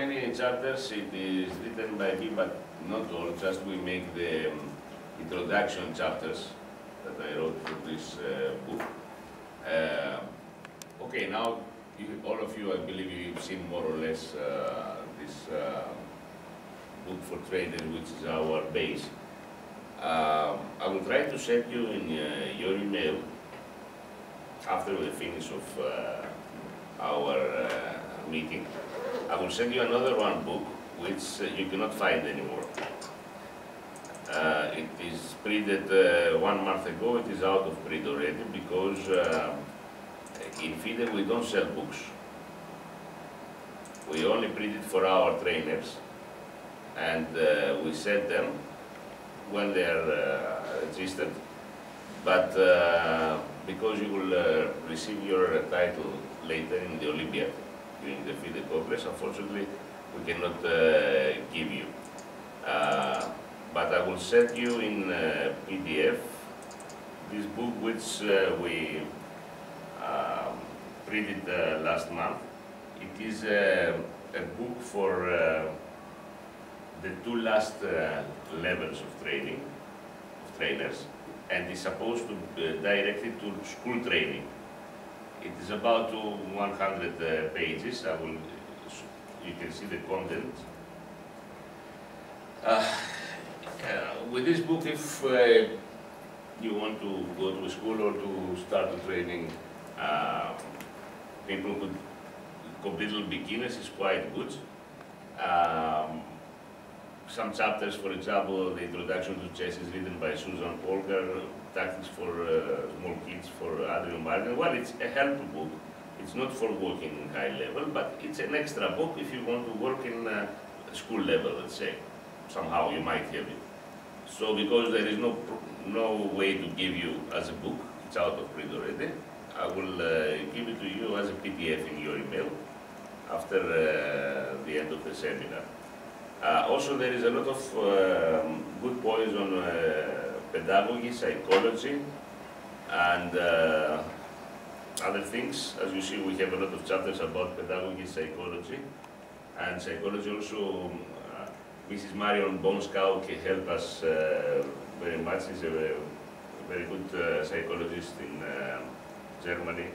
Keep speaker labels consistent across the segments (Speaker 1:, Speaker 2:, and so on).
Speaker 1: many chapters. It is written by me, but not all. Just we make the introduction chapters that I wrote for this book. Okay, now all of you, I believe you've seen more or less this book for traders, which is our base. I will try to send you in your email after the finish of our meeting. I will send you another one book which you cannot find anymore. It is printed 1 month ago. It is out of print already because in FIDE we don't sell books. We only print it for our trainers, and we sell them when they are registered. But because you will receive your title later in the Olympiad during the FIDE Congress, unfortunately we cannot give you. But I will send you in PDF this book which we printed last month. It is a book for the 2 last levels of training, of trainers, and is supposed to be directed to school training. It is about 100 pages. You can see the content. With this book, if you want to go to a school or to start training people who complete beginners, is quite good. Some chapters, for example, the introduction to chess is written by Susan Polgar, tactics for small kids for Adrian Martin. Well, it's a helpful book. It's not for working high level, but it's an extra book if you want to work in school level, let's say. Somehow you might have it. So because there is no way to give you as a book, it's out of print already, I will give it to you as a PDF in your email after the end of the seminar. Also, there is a lot of good points on pedagogy, psychology, and other things. As you see, we have a lot of chapters about pedagogy, psychology, and psychology also. Mrs. Marion Bonskau can help us very much. She's a very good psychologist in Germany.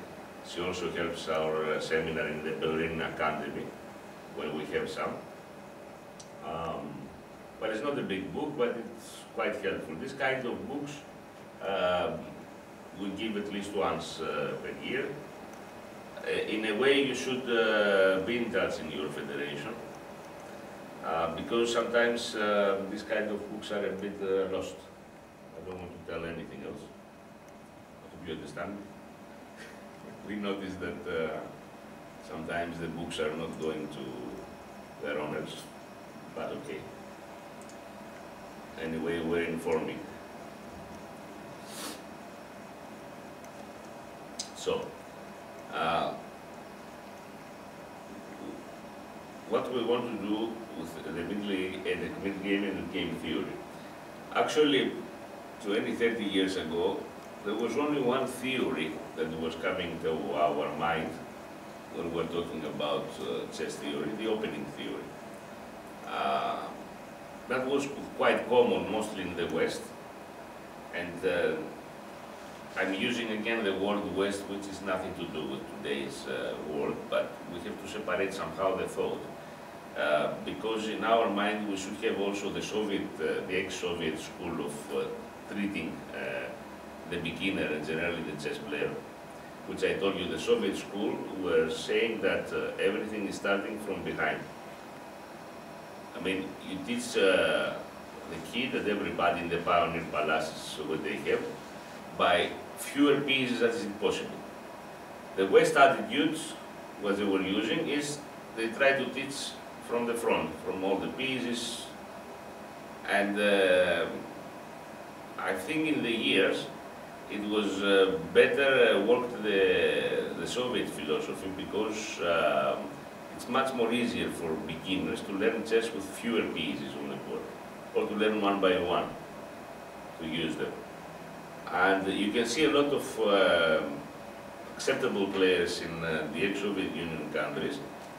Speaker 1: She also helps our seminar in the Berlin Academy when we have some. But it's not a big book, but it's quite helpful. This kind of books we give at least once per year. In a way, you should be in touch in your federation. Because sometimes these kind of books are a bit lost. I don't want to tell anything else. I hope you understand. We notice that sometimes the books are not going to their owners, but okay. Anyway, we're informing. So, what we want to do with the Middlegame and game theory. Actually, 30 years ago, there was only one theory that was coming to our mind when we're talking about chess theory, the opening theory. That was quite common, mostly in the West, and I'm using again the word West, which is nothing to do with today's world, but we have to separate somehow the thought. Because in our mind we should have also the Soviet, the ex-Soviet school of treating the beginner and generally the chess player, which I told you the Soviet school were saying that everything is starting from behind. I mean, you teach the kid and everybody in the pioneer palaces what they have by fewer pieces as is possible. The West attitude, what they were using is they try to teach from the front, from all the pieces, and I think in the years it was better worked the Soviet philosophy because it's much more easier for beginners to learn chess with fewer pieces on the board, or to learn one by one to use them. And you can see a lot of acceptable players in the ex-Soviet Union countries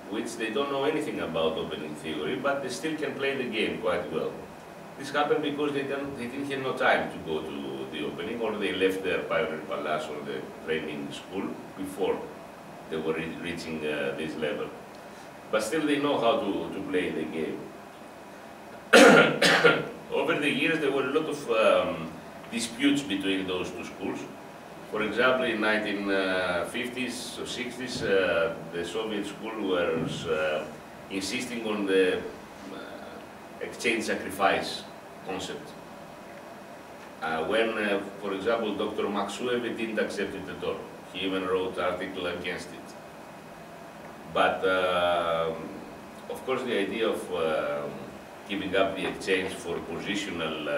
Speaker 1: which they don't know anything about opening theory, but they still can play the game quite well. This happened because they didn't have no time to go to the opening, or they left their Pioneer Palace or the training school before they were reaching this level. But still they know how to play the game. Over the years there were a lot of disputes between those two schools. For example, in 1950s or 60s, the Soviet school was insisting on the exchange sacrifice concept. When, for example, Dr. Maksuev didn't accept it at all. He even wrote an article against it. But, of course, the idea of giving up the exchange for positional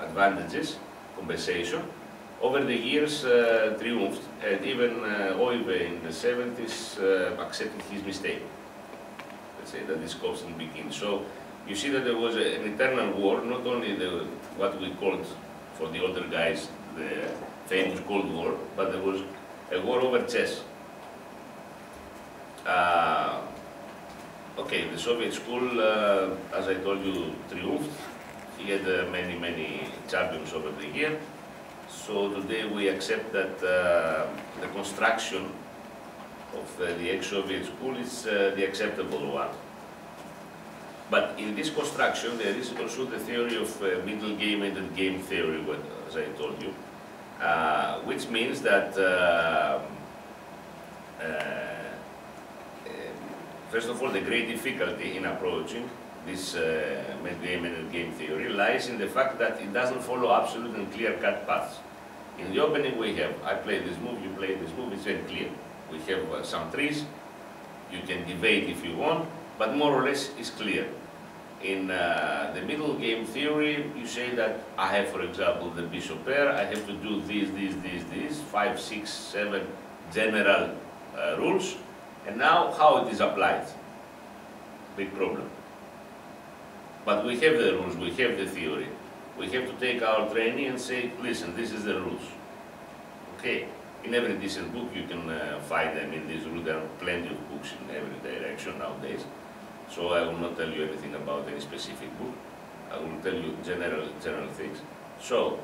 Speaker 1: advantages, compensation, over the years triumphed, and even Oive in the 70s accepted his mistake. Let's say that this comes in begin. So you see that there was an eternal war, not only what we called for the older guys the famous Cold War, but there was a war over chess. Okay, the Soviet school, as I told you, triumphed. He had many champions over the year. So today we accept that the construction of the ex-Soviet school is the acceptable one. But in this construction there is also the theory of middle game and endgame theory, as I told you, which means that first of all, the great difficulty in approaching this mid-game and end-game theory lies in the fact that it doesn't follow absolute and clear-cut paths. In the opening we have, I play this move, you play this move, it's very clear. We have some trees, you can debate if you want, but more or less it's clear. In the middle game theory, you say that I have, for example, the bishop pair, I have to do this, 5, 6, 7 general rules, and now how it is applied, big problem. But we have the rules, we have the theory. We have to take our training and say, listen, this is the rules. Okay, in every decent book you can find them in these rules. There are plenty of books in every direction nowadays. So I will not tell you anything about any specific book. I will tell you general things. So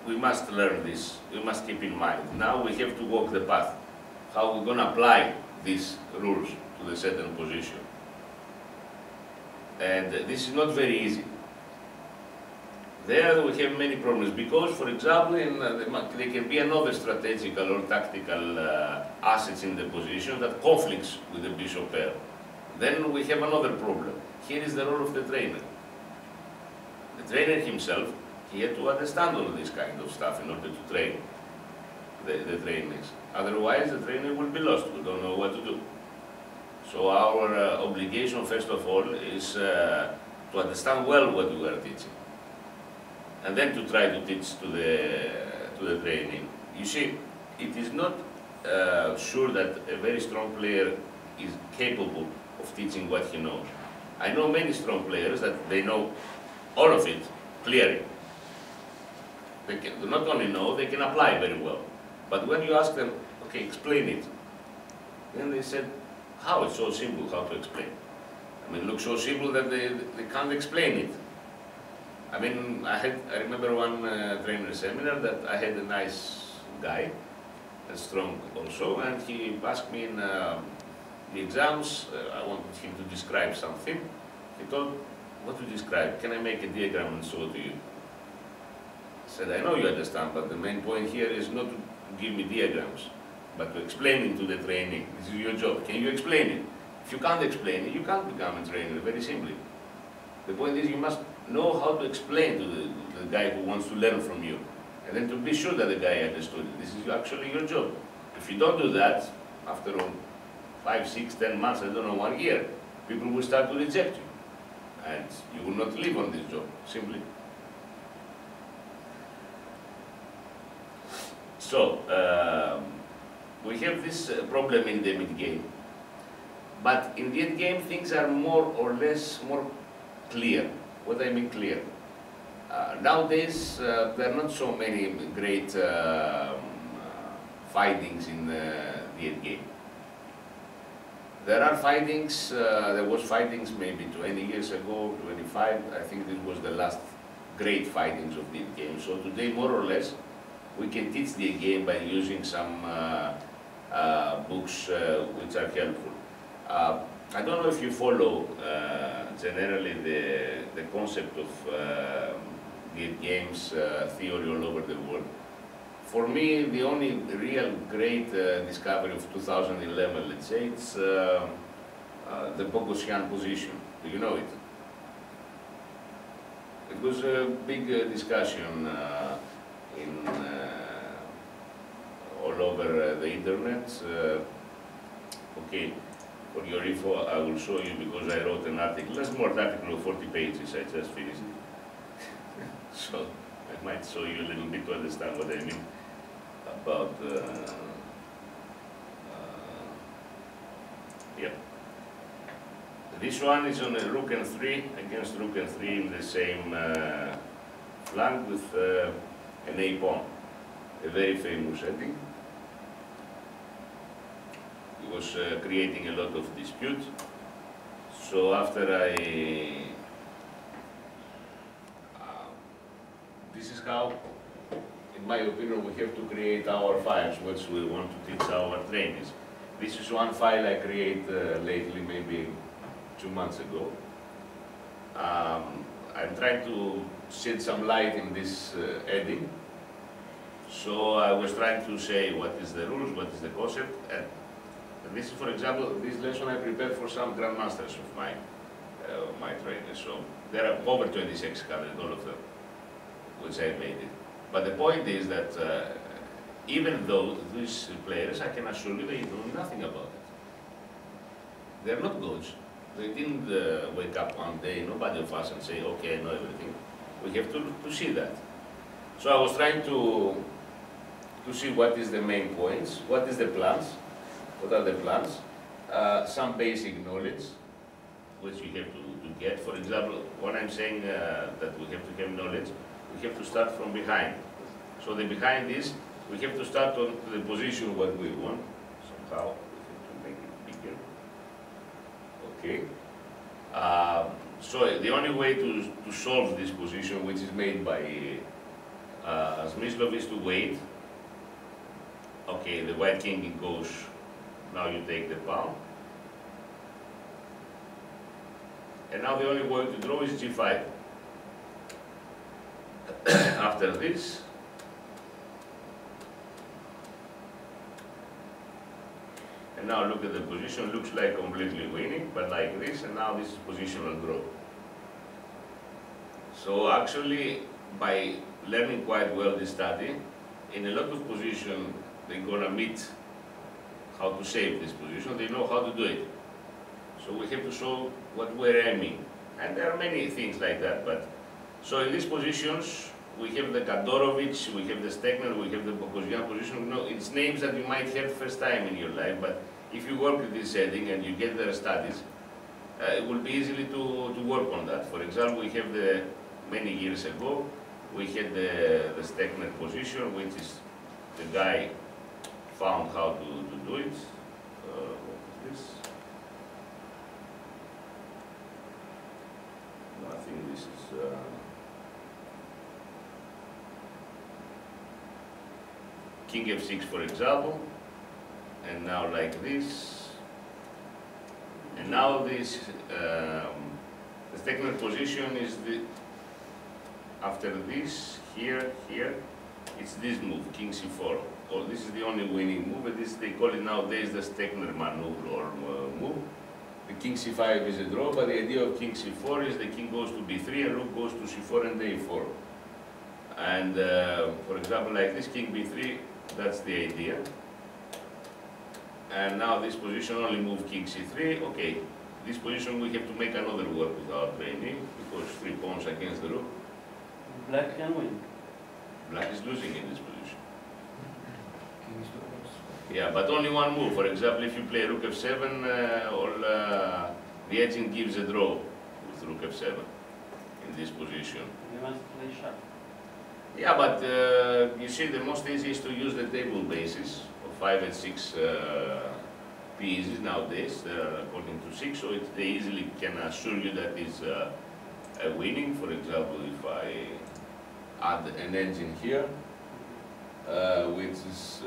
Speaker 1: we must learn this, we must keep in mind. Now we have to walk the path. How we're going to apply these rules to the certain position. And this is not very easy. There we have many problems because, for example, there can be another strategical or tactical assets in the position that conflicts with the bishop pair. Then we have another problem. Here is the role of the trainer. The trainer himself, he had to understand all this kind of stuff in order to train the trainees. Otherwise, the trainer will be lost. We don't know what to do. So our obligation, first of all, is to understand well what we are teaching, and then to try to teach to the training. You see, it is not sure that a very strong player is capable of teaching what he knows. I know many strong players that they know all of it clearly. They can not only know, they can apply very well. But when you ask them, okay, explain it, then they said, how? It's so simple, how to explain. I mean, it looks so simple that they can't explain it. I mean, I remember one trainer seminar that I had a nice guy, and strong also, and he asked me in the exams, I wanted him to describe something. He told, what to describe? Can I make a diagram and show to you? I said, I know you understand, but the main point here is not to give me diagrams, but to explain it to the training. This is your job. Can you explain it? If you can't explain it, you can't become a trainer, very simply. The point is you must know how to explain to the guy who wants to learn from you, and then to be sure that the guy understood it. This is actually your job. If you don't do that, after 5, 6, 10 months, I don't know, 1 year, people will start to reject you, and you will not live on this job, simply. So, we have this problem in the mid-game. But in the end game, things are more or less more clear. What I mean clear? Nowadays, there are not so many great findings in the end game. There are findings, there was findings maybe 20 years ago, 25, I think this was the last great findings of the game. So today, more or less, we can teach the game by using some books which are helpful. I don't know if you follow generally the concept of the games theory all over the world. For me, the only real great discovery of 2011, let's say, it's the Bogosian position. Do you know it? It was a big discussion all over the internet. Okay, for your info, I will show you because I wrote an article, a small article of 40 pages, I just finished it. So I might show you a little bit to understand what I mean about, yeah. This one is on a rook and 3 against rook and 3 in the same flank with an A pawn, a very famous setting. It was creating a lot of dispute. So after this is how, in my opinion, we have to create our files, which we want to teach our trainees. This is one file I created lately, maybe 2 months ago. I'm trying to shed some light in this heading. So I was trying to say what is the rules, what is the concept. And this is, for example, this lesson I prepared for some grandmasters of my trainers. So there are over 2600, all of them, which I made it. But the point is that even though these players, I can assure you, they know nothing about it. They're not gods. They didn't wake up one day, nobody of us, and say, okay, I know everything. We have to see that. So I was trying to see what is the main points, what is the plans, what are the plans, some basic knowledge, which you have to get. For example, when I'm saying that we have to have knowledge, we have to start from behind. So the behind is, we have to start on the position what we want. Somehow, we have to make it bigger. Okay. So the only way to solve this position, which is made by Smyslov, is to wait. Okay, the white king goes, now you take the pawn. And now the only way to draw is g5. After this, and now look at the position, looks like completely winning, but like this, and now this is positional draw. So actually, by learning quite well this study, in a lot of positions, they're gonna meet how to save this position, they know how to do it. So we have to show what we're aiming. And there are many things like that, but so in these positions, we have the Kantorovich, we have the Stekner, we have the Bogosian position. It's names that you might have first time in your life, but if you work with this setting and you get their studies, it will be easily to work on that. For example, we have many years ago, we had the Stekner position, which is the guy found how to do it. What is this? I think this is King f6, for example, and now like this, and now this the Stekner position is after this here, it's this move, King c4. Oh, this is the only winning move, and this they call it nowadays the Stekner maneuver or move. The King c5 is a draw, but the idea of King c4 is the king goes to b3 and rook goes to c4 and a4. And for example, like this, King b3, that's the idea. And now this position only move King c3. Okay, this position we have to make another work with our training because 3 pawns against the rook.
Speaker 2: Black can win.
Speaker 1: Black is losing in this position. Yeah, but only one move. For example, if you play rook f7, the edging gives a draw with rook f7 in this position.
Speaker 2: You must play sharp.
Speaker 1: Yeah, but you see, the most easy is to use the table basis of 5 and 6 pieces nowadays. There are according to 6, so they easily can assure you that it's a winning. For example, if I add an engine here, which is,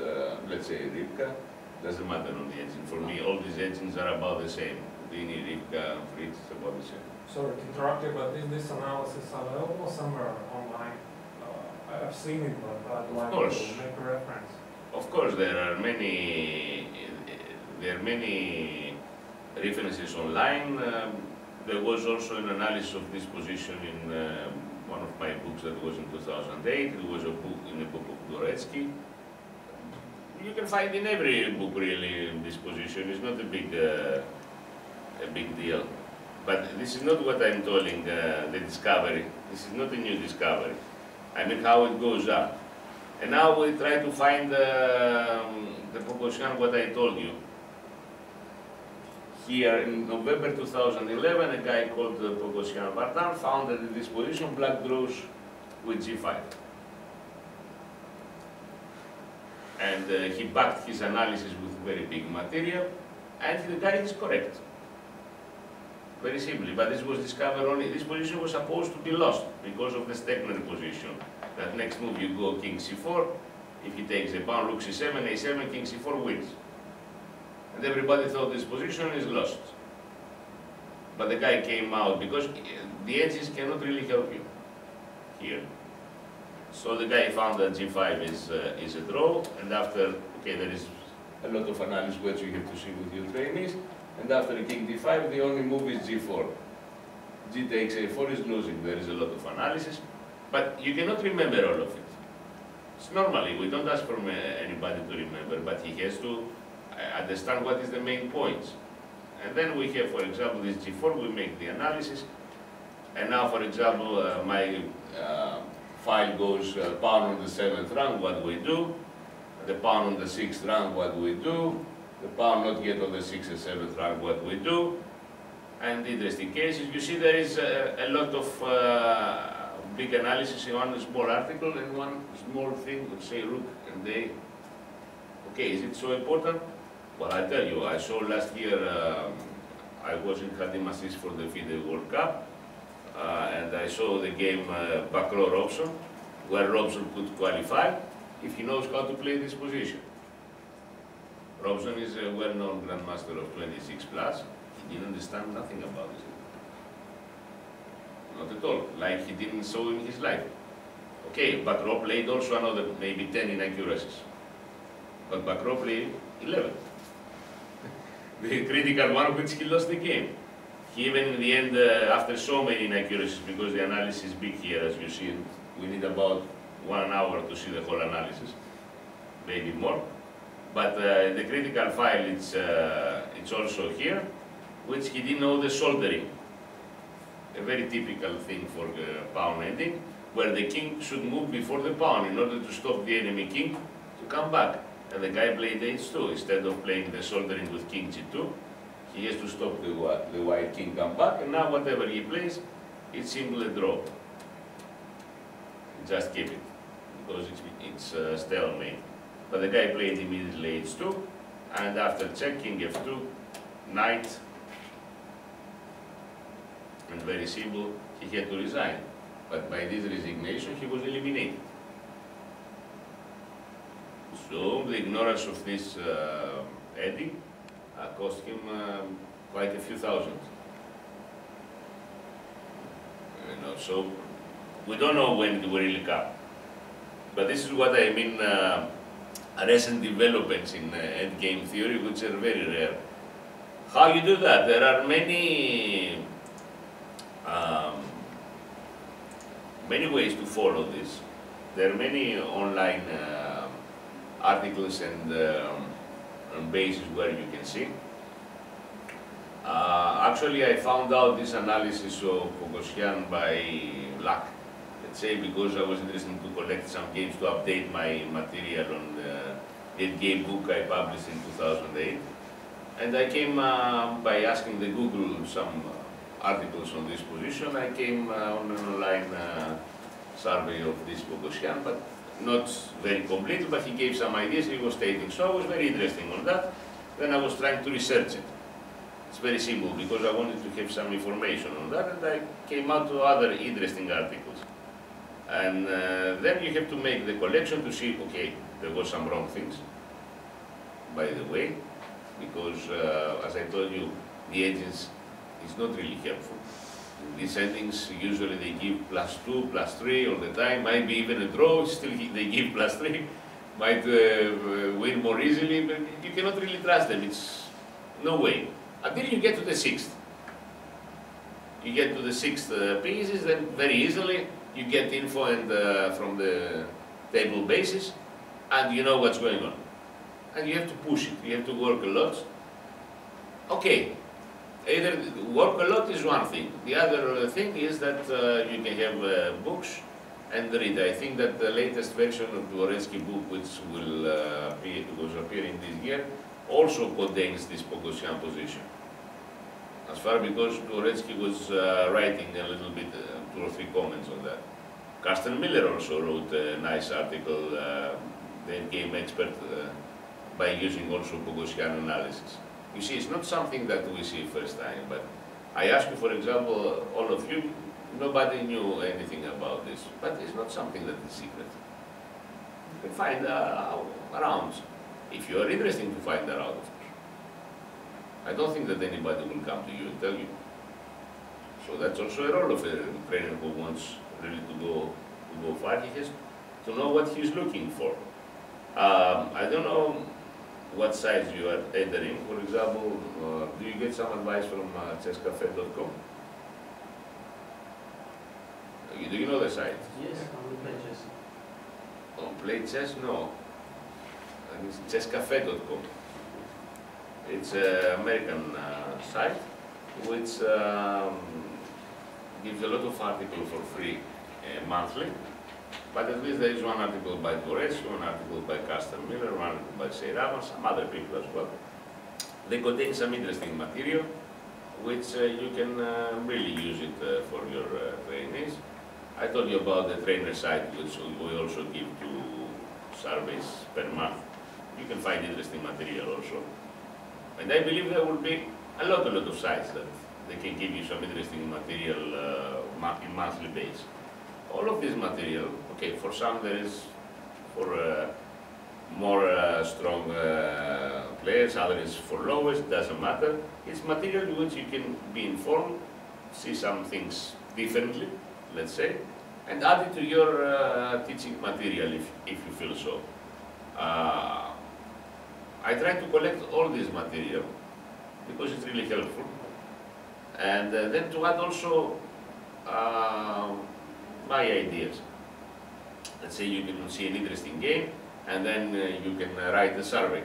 Speaker 1: let's say, Rivka, doesn't matter on the engine. For me, all these engines are about the same. Dini, Rivka, Fritz, it's about the same.
Speaker 3: Sorry to interrupt you, but is this analysis available somewhere online? I've seen it, but I'd like to make a reference.
Speaker 1: Of course, there are many references online. There was also an analysis of this position in one of my books that was in 2008. It was a book in a book of Goretsky. You can find in every book really this position. It's not a big deal. But this is not what I'm telling the discovery. This is not a new discovery. I mean how it goes up. And now we try to find the Pogosyan, what I told you. Here in November 2011, a guy called Pogosyan Vartan found that in this position black draws with G5. And he backed his analysis with very big material, and the guy is correct. Very simply, but this was discovered only, this position was supposed to be lost because of the Stegner position. That next move you go king c4, if he takes a pawn, rook c7, a7, king c4 wins. And everybody thought this position is lost. But the guy came out because the edges cannot really help you here. So the guy found that g5 is a draw, and after, okay, there is a lot of analysis which you have to see with your trainees, and after king d5, the only move is g4. G takes a4 is losing, there is a lot of analysis, but you cannot remember all of it. It's normally, we don't ask from anybody to remember, but he has to understand what is the main points. And then we have, for example, this g4, we make the analysis, and now, for example, my file goes pawn on the 7th rank, what we do, the pawn on the 6th rank, what we do, the pawn not yet on the 6th and 7th rank, what we do, and interesting cases. You see there is a lot of big analysis in one small article and one small thing, let's say rook and day. Okay, is it so important? Well, I tell you, I saw last year, I was in Khadimassis for the FIDE World Cup, and I saw the game Bakro-Robson, where Robson could qualify if he knows how to play this position. Robson is a well-known grandmaster of 26 plus. He didn't understand nothing about it. Not at all, like he didn't show in his life. Okay, Bakro played also another maybe 10 inaccuracies. But Bakro played 11. The critical one which he lost the game. He even in the end, after so many inaccuracies, because the analysis is big here, as you see, we need about 1 hour to see the whole analysis, maybe more. But the critical file, it's also here, which he didn't know the soldering. A very typical thing for pawn ending, where the king should move before the pawn in order to stop the enemy king to come back. And the guy played h2 instead of playing the soldering with king g2. He has to stop the white king come back, and now whatever he plays, it's simply a draw. Just keep it, because it's stalemate. But the guy played immediately h2, and after check, king f2, knight, and very simple, he had to resign. But by this resignation, he was eliminated. So the ignorance of this Eddie cost him quite a few thousand. You know, so we don't know when it will really come. But this is what I mean, recent developments in endgame theory, which are very rare. How you do that? There are many ways to follow this. There are many online articles and bases where you can see. Actually, I found out this analysis of Pogosyan by luck. Let's say because I was interested to collect some games to update my material on the Endgame book I published in 2008. And I came by asking the Google some articles on this position. I came on an online survey of this Pogosyan, but not very complete, but he gave some ideas he was stating. So I was very interested on that. Then I was trying to research it. It's very simple because I wanted to have some information on that, and I came out to other interesting articles. And then you have to make the collection to see, okay, there was some wrong things, by the way, because as I told you, the agents is not really helpful. These endings, usually they give +2, +3 all the time, might be even a draw, still they give +3, might win more easily, but you cannot really trust them, it's no way. Until you get to the 6th. You get to the 6th pieces, then very easily you get info and from the table basis, and you know what's going on. And you have to push it, you have to work a lot. Okay, either work a lot is one thing. The other thing is that you can have books and read. I think that the latest version of the Dvoretsky book, which will was appearing this year, also contains this Pogosyan position. As far because Dvoretsky was writing a little bit, 2 or 3 comments on that. Carsten Miller also wrote a nice article, the Endgame expert, by using also Pogosyan analysis. You see, it's not something that we see first time, but I ask you, for example, all of you, nobody knew anything about this, but it's not something that is secret. You can find around, if you are interested to find around, of course. I don't think that anybody will come to you and tell you. So that's also a role of a trainer who wants really to go far. He has to know what he's looking for. I don't know what sites you are entering. For example, do you get some advice from chesscafe.com? Do you know the site?
Speaker 2: Yes, on the pages.
Speaker 1: On Play Chess? No. And it's chesscafe.com. It's an American site which gives a lot of articles for free monthly. But at least there is one article by Dvoretsky, one article by Carsten Miller, one article by Seirama, some other people as well. They contain some interesting material which you can really use it for your trainees. I told you about the trainer site which we also give 2 surveys per month. You can find interesting material also. And I believe there will be a lot of sites that they can give you some interesting material in monthly base. All of this material, okay, for some there is for more strong players, others for lowest, doesn't matter. It's material in which you can be informed, see some things differently, let's say, and add it to your teaching material if you feel so. I try to collect all this material because it's really helpful, and then to add also my ideas. Let's say you can see an interesting game, and then you can write a survey,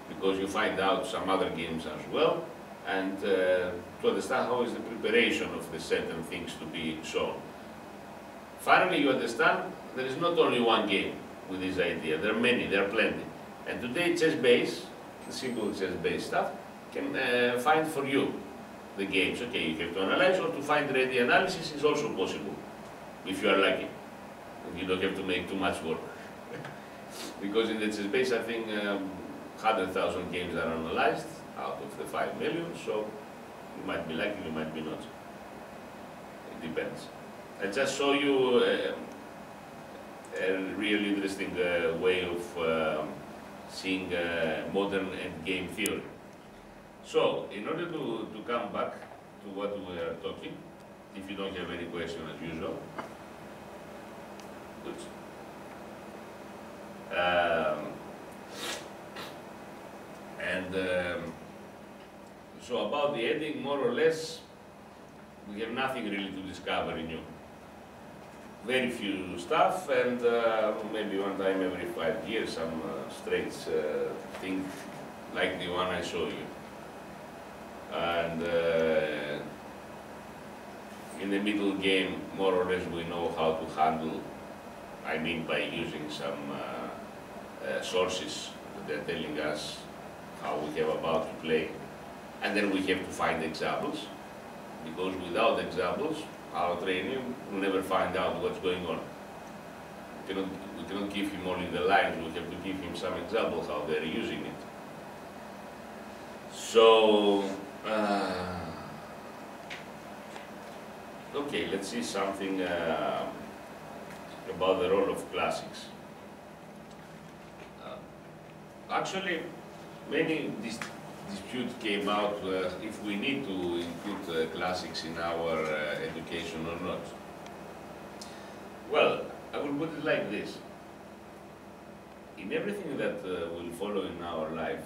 Speaker 1: because you find out some other games as well, and to understand how is the preparation of the certain things to be shown. Finally, you understand there is not only one game with this idea, there are many, there are plenty. And today chess-based, the simple chess-based stuff, can find for you the games. Okay, you have to analyze, or to find ready analysis is also possible, if you are lucky. You don't have to make too much work. Because in the chess-based, I think 100,000 games are analyzed out of the 5 million, so you might be lucky, you might be not. It depends. I just show you a really interesting way of seeing modern endgame theory. So, in order to come back to what we are talking, if you don't have any question as usual, good. So about the ending, more or less, we have nothing really to discover new. Very few stuff, and maybe one time every 5 years some strange thing like the one I show you. And in the middle game, more or less we know how to handle, I mean by using some sources that are telling us how we have about to play. And then we have to find examples, because without examples, our training will never find out what's going on. We cannot give him only the lines, we have to give him some examples how they're using it. So, okay, let's see something about the role of classics. Actually, many disputes came out if we need to include classics in our education or not. Well, I will put it like this. In everything that will follow in our life,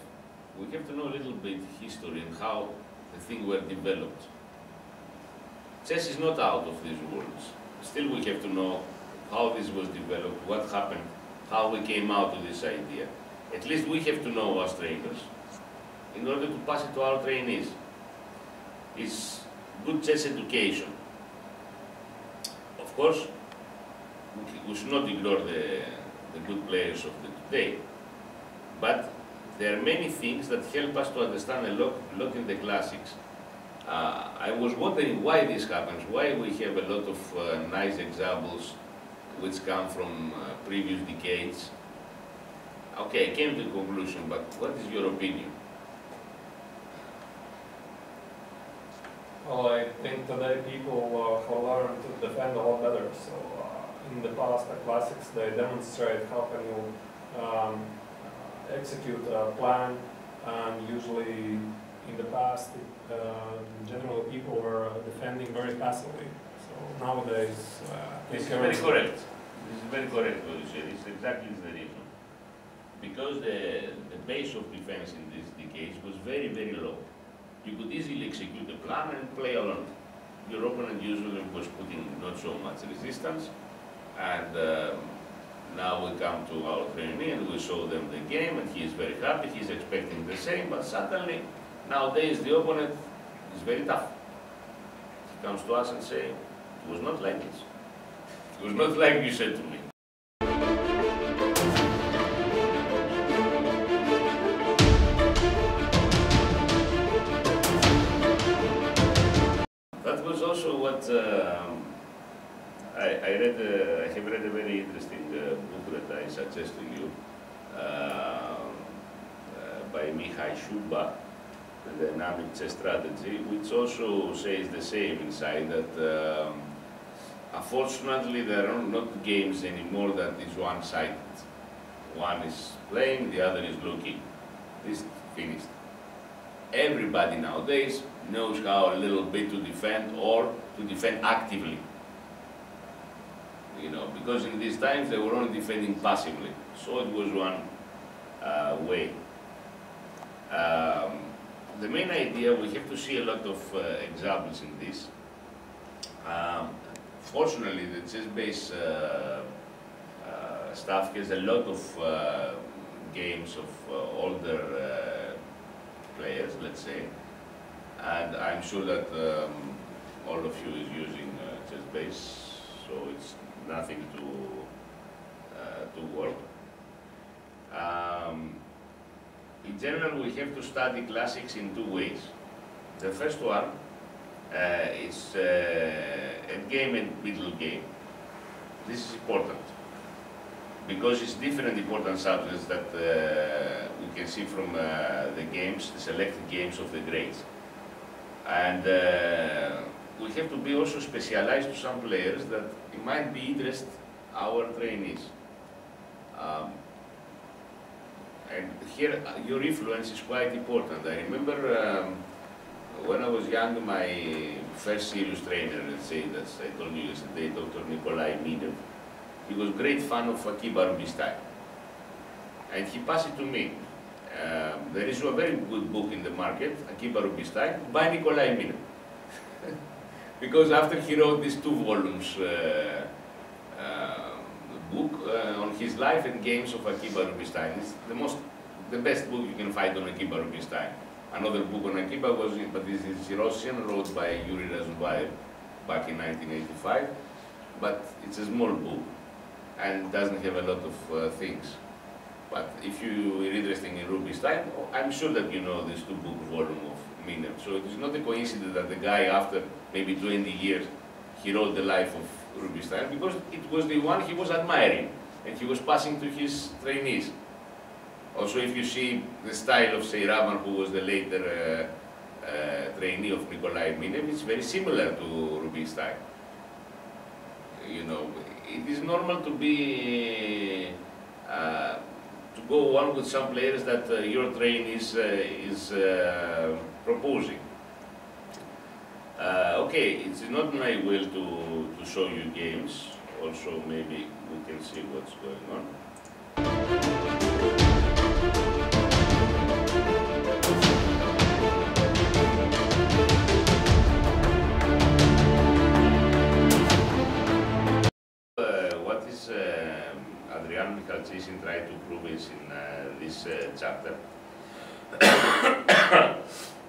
Speaker 1: we have to know a little bit history and how the things were developed. Chess is not out of these worlds. Still we have to know how this was developed, what happened, how we came out to this idea. At least we have to know as trainers in order to pass it to our trainees. It's good chess education. Of course, we should not ignore the good players of the today, but there are many things that help us to understand a lot in the classics. I was wondering why this happens, why we have a lot of nice examples which come from previous decades. Okay, I came to the conclusion, but what is your opinion?
Speaker 3: Well, I think today people have learned to defend a lot better. So in the past, the classics, they demonstrate how can you execute a plan, and usually in the past, generally people were defending very passively. So nowadays,
Speaker 1: this is very correct. This is very correct what you said. It's exactly the reason. Because the base of defense in these decades was very, very low. You could easily execute a plan and play alone. Your opponent usually was putting not so much resistance, and now we come to our trainee and we show them the game, and he is very happy, he is expecting the same, but suddenly, nowadays the opponent is very tough. He comes to us and says, it was not like this. It was not like you said to me. That was also what I read. I have read a very interesting book that I suggest to you by Mihai Shuba, The Dynamic Chess Strategy, which also says the same inside that unfortunately there are not games anymore that is one-sided. One is playing, the other is looking. This is finished. Everybody nowadays knows how a little bit to defend, or to defend actively. You know, because in these times they were only defending passively. So it was one way. The main idea, we have to see a lot of examples in this. Fortunately, the chess-based stuff has a lot of games of older players, let's say, and I'm sure that all of you is using chess-based, so it's nothing to work. In general, we have to study classics in two ways. The first one is Endgame and Middlegame. This is important because it's different important subjects that we can see from the games, the selected games of the greats. And we have to be also specialized to some players that it might be interest our trainees. And here your influence is quite important. I remember when I was young, my first serious trainer, let's say, that I told you yesterday, Dr. Nikolai Minev, he was a great fan of Akiba Rubinstein. And he passed it to me. There is a very good book in the market, Akiba Rubinstein, by Nikolai Minev. Because after he wrote these 2 volumes book on his life and games of Akiba Rubinstein, it's the best book you can find on Akiba Rubinstein. Another book on Akiba was, but this is Russian, wrote by Yuri Razumbayev back in 1985. But it's a small book and doesn't have a lot of things. But if you are interested in Rubinstein, I'm sure that you know these 2 book volume of Minev. So it is not a coincidence that the guy, after maybe 20 years, he wrote the life of Rubinstein, because it was the one he was admiring and he was passing to his trainees. Also, if you see the style of, say, Ravan, who was the later trainee of Nikolai Minev, it's very similar to Rubin's style. You know, it is normal to be to go on with some players that your train is proposing. Okay, it's not my will to show you games. Also, maybe we can see what's going on. What is Adrian Michalczyk tried to prove is in this chapter.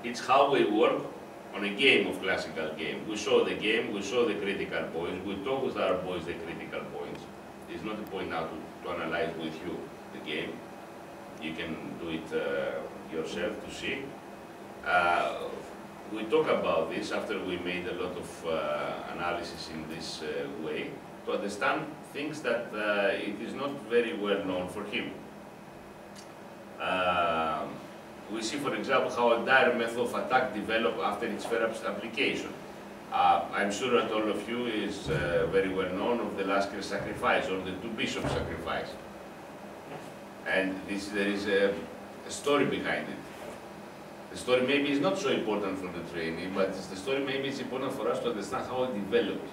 Speaker 1: It's how we work on a game of classical game. We show the game, we show the critical points, we talk with our boys the critical points. It's not a point now to analyze with you the game. You can do it yourself to see. We talk about this after we made a lot of analysis in this way to understand things that it is not very well known for him. We see, for example, how a dire method of attack developed after its first application. I'm sure that all of you is very well known of the Lasker sacrifice or the two bishop sacrifice. And there is a story behind it. The story maybe is not so important for the training, but the story maybe is important for us to understand how it developed.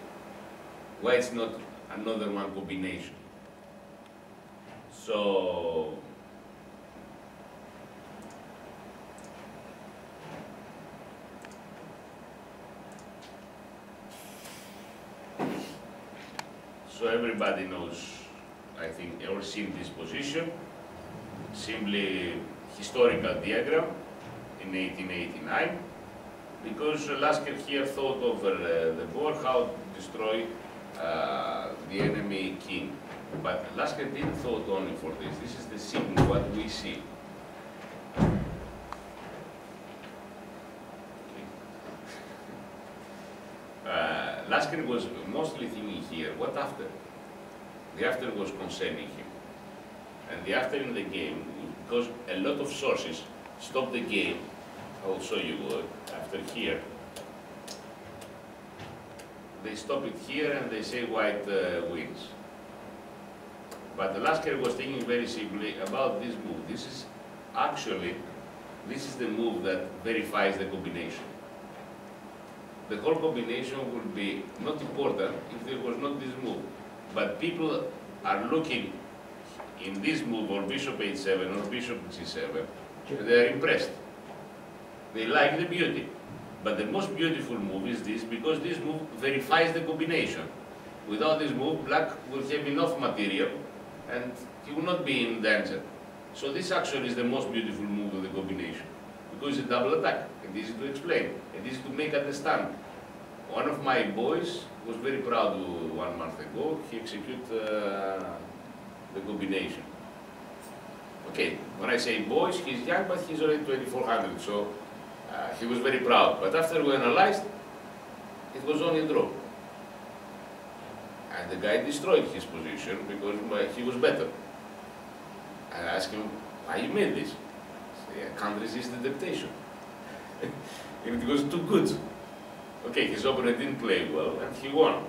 Speaker 1: Why it's not another one combination. So, everybody knows, I think, or seen this position. Simply historical diagram in 1889, because Lasker here thought over the board how to destroy the enemy king. But Lasker didn't thought only for this. This is the scene, what we see. Lasker was mostly thinking here, what after? The after was concerning him. And the after in the game, because a lot of sources stop the game, I will show you after here. They stop it here and they say white wins. But the Lasker was thinking very simply about this move. This is actually, this is the move that verifies the combination. The whole combination would be not important if there was not this move. But people are looking in this move, or bishop h7 or bishop g7, and they are impressed. They like the beauty. But the most beautiful move is this, because this move verifies the combination. Without this move, black will have enough material and he will not be in danger. So this actually is the most beautiful move of the combination, because it's a double attack. It's easy to explain, it's easy to make understand. One of my boys was very proud 1 month ago. He executed the combination. Okay, when I say boys, he's young, but he's already 2400, so he was very proud. But after we analyzed, it was only a draw. And the guy destroyed his position because he was better. I asked him, why you made this? He said, I can't resist the temptation. It was too good. Okay, his opponent didn't play well and he won.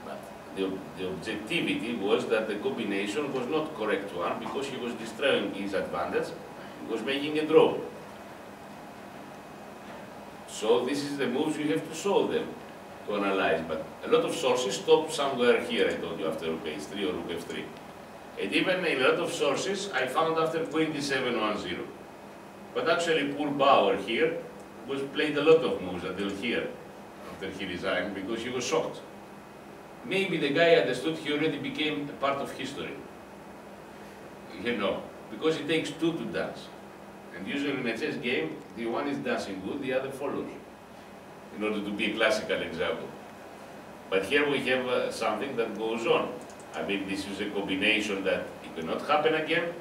Speaker 1: But the objectivity was that the combination was not correct one, because he was destroying his advantage. He was making a draw. So this is the moves you have to solve them, to analyze. But a lot of sources stop somewhere here, I told you, after rook h3 or rook f3. And even in a lot of sources, I found after queen d7 1-0. But actually, poor Bauer here was played a lot of moves until here, after he resigned, because he was shocked. Maybe the guy understood he already became a part of history. You know, because it takes two to dance. And usually in a chess game, the one is dancing good, the other follows, in order to be a classical example. But here we have something that goes on. I mean, this is a combination that it cannot happen again.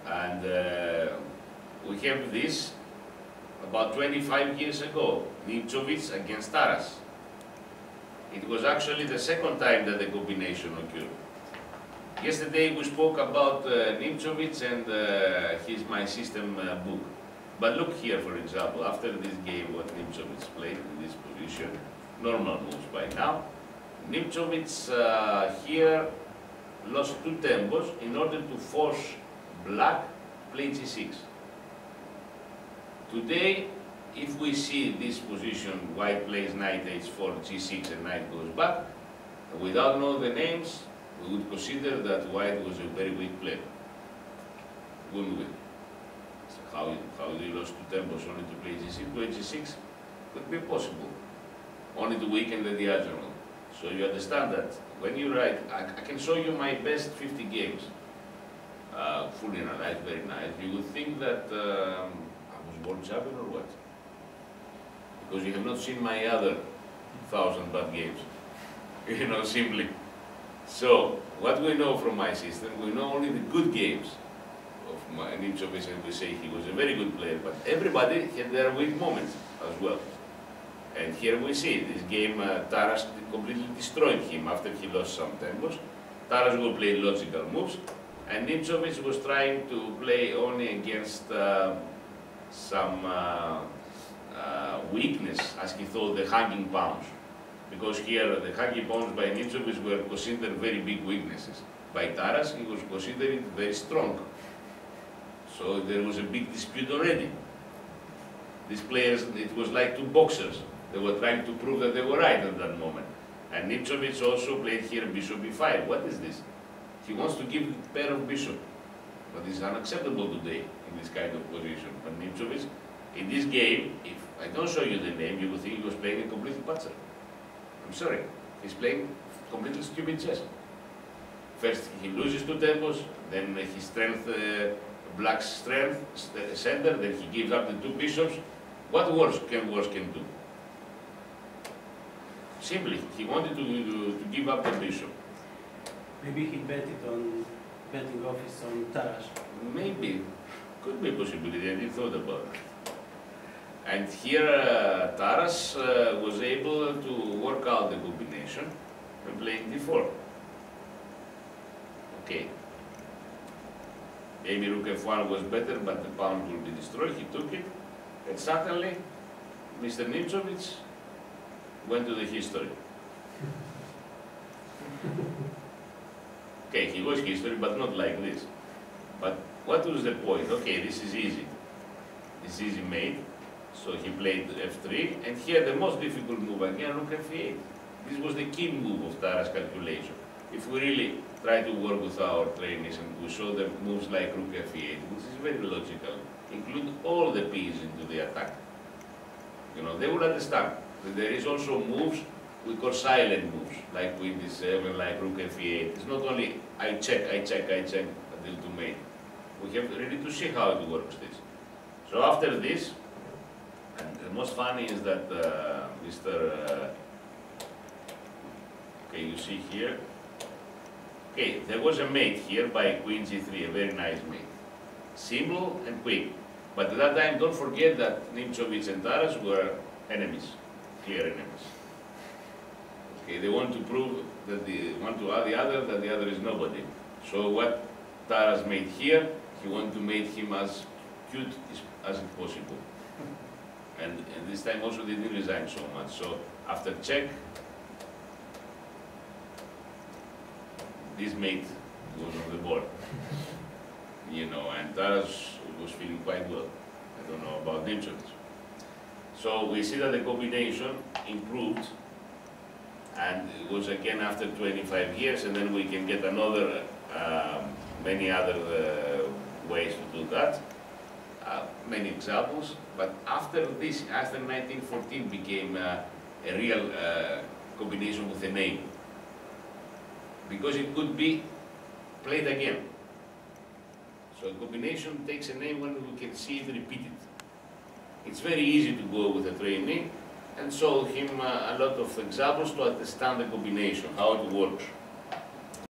Speaker 1: And we have this about 25 years ago, Nimcovich against Taras. It was actually the second time that the combination occurred. Yesterday we spoke about Nimčović and his My System book. But look here, for example, after this game what Nimčović played in this position, normal moves by now. Nimčović here lost 2 tempos in order to force black play g6. Today, if we see this position, white plays knight h4, g6 and knight goes back, without knowing the names, we would consider that white was a very weak player. Wouldn't we? So how they lost 2 tempos only to play g6, play g6? Could be possible. Only to weaken the diagonal. So you understand that when you write, I can show you my best 50 games, fully analyzed, very nice. You would think that I was world champion or what? Because you have not seen my other 1,000 bad games. You know, simply. So, what we know from my system, we know only the good games of Nimčović, and we say he was a very good player, but everybody had their weak moments as well. And here we see, this game, Taras completely destroyed him after he lost some tempos. Taras will play logical moves, and Nimčović was trying to play only against some weakness, as he thought, the hanging pawns. Because here, the hanging pawns by Nimčović were considered very big weaknesses. By Taras, he was considered very strong. So there was a big dispute already. These players, it was like 2 boxers. They were trying to prove that they were right at that moment. And Nimčović also played here bishop b5. What is this? He wants to give a pair of bishop. But it's unacceptable today in this kind of position. But Nimčović, in this game, if I don't show you the name, you would think he was playing a complete patzer. I'm sorry. He's playing completely stupid chess. First he loses 2 tempos, then his strength, black's strength, center, then he gives up the 2 bishops. What worse can do? Simply, he wanted to give up the bishop.
Speaker 2: Maybe he bet it on betting office on Taras.
Speaker 1: Maybe. Could be a possibility, I didn't thought about it. And here Taras was able to work out the combination and playing d4. Okay. Maybe rook f1 was better, but the pawn will be destroyed. He took it, and suddenly Mr. Nimčović went to the history. Okay, he was history, but not like this. But what was the point? Okay, this is easy. This is easy made. So he played f3, and here the most difficult move again, rook f8. This was the key move of Taras' calculation. If we really try to work with our trainees and we show them moves like rook f8, which is very logical, include all the pieces into the attack. You know, they will understand that there is also moves we call silent moves, like queen d7, like rook f8. It's not only I check until to mate. We have really to see how it works this. So after this, and the most funny is that okay, you see here, okay, there was a mate here by queen g3, a very nice mate. Simple and quick. But at that time, don't forget that Nimčović and Taras were enemies, clear enemies. Okay, they want to prove that one to the other that the other is nobody. So what Taras made here, he wanted to make him as cute as possible. And this time also they didn't resign so much. So after check, this mate was on the board. You know, and Taras was feeling quite well. I don't know about Nimčović. So we see that the combination improved, and it was again after 25 years, and then we can get another, many other ways to do that. Many examples, but after this, after 1914 became a real combination with a name, because it could be played again. So a combination takes a name when we can see it repeated. It's very easy to go with a trainee and show him a lot of examples to understand the combination, how it works.